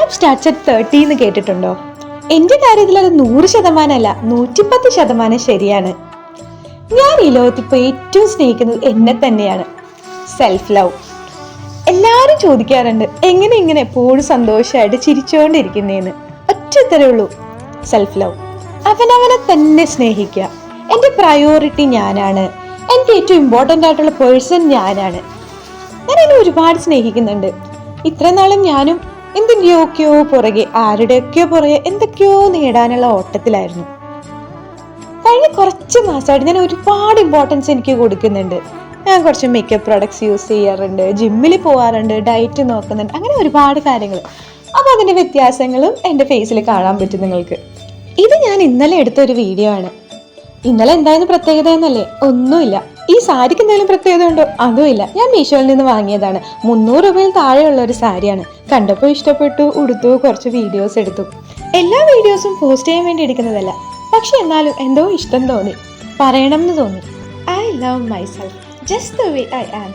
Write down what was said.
Life starts at 30 എന്ന് കേട്ടിട്ടുണ്ടോ? എന്റെ കാര്യത്തിൽ അത് 100% 110% ശരിയാണ്. ഞാൻ ഈ ലോകത്ത് ഇപ്പോൾ ഏറ്റവും സ്നേഹിക്കുന്നത് എന്നെ തന്നെയാണ്. Self love. എല്ലാവരും ചോദിക്കാറുണ്ട് എങ്ങനെ ഇങ്ങനെ എപ്പോഴും സന്തോഷമായിട്ട് ചിരിച്ചുകൊണ്ടിരിക്കുന്നേന്ന്. ഒറ്റ ഉത്തരവേ ഉള്ളൂ, സെൽഫ് ലവ്. അവനവനെ തന്നെ സ്നേഹിക്കുക. എൻ്റെ പ്രയോറിറ്റി ഞാനാണ്. എനിക്ക് ഏറ്റവും ഇമ്പോർട്ടൻ്റ് ആയിട്ടുള്ള പേഴ്സൺ ഞാനാണ്. ഞാൻ എന്നെ ഒരുപാട് സ്നേഹിക്കുന്നുണ്ട്. ഇത്രയും നാളും ഞാനും എന്തിൻ്റെയൊക്കെയോ പുറകെ, ആരുടെയൊക്കെയോ പുറകെ എന്തൊക്കെയോ നേടാനുള്ള ഓട്ടത്തിലായിരുന്നു. കഴിഞ്ഞ കുറച്ച് മാസമായിട്ട് ഞാൻ ഒരുപാട് ഇമ്പോർട്ടൻസ് എനിക്ക് കൊടുക്കുന്നുണ്ട്. ഞാൻ കുറച്ച് മേക്കപ്പ് പ്രോഡക്ട്സ് യൂസ് ചെയ്യാറുണ്ട്, ജിമ്മിൽ പോകാറുണ്ട്, ഡയറ്റ് നോക്കുന്നുണ്ട്, അങ്ങനെ ഒരുപാട് കാര്യങ്ങൾ. അപ്പോൾ അതിൻ്റെ വ്യത്യാസങ്ങളും എൻ്റെ ഫേസിൽ കാണാൻ പറ്റും നിങ്ങൾക്ക്. ഇത് ഞാൻ ഇന്നലെ എടുത്തൊരു വീഡിയോ ആണ്. ഇന്നലെ എന്തായിരുന്നു പ്രത്യേകത എന്നല്ലേ? ഒന്നുമില്ല. ഈ സാരിക്ക് എന്തെങ്കിലും പ്രത്യേകത ഉണ്ടോ? അതുമില്ല. ഞാൻ മീഷോയിൽ നിന്ന് വാങ്ങിയതാണ്. 300 രൂപയിൽ താഴെയുള്ള ഒരു സാരിയാണ്. കണ്ടപ്പോൾ ഇഷ്ടപ്പെട്ടു, ഉടുത്തു, കുറച്ച് വീഡിയോസ് എടുത്തു. എല്ലാ വീഡിയോസും പോസ്റ്റ് ചെയ്യാൻ വേണ്ടി എടുക്കുന്നതല്ല, പക്ഷെ എന്നാലും എന്തോ ഇഷ്ടം തോന്നി, പറയണം എന്ന് തോന്നി. I love myself just the way I am.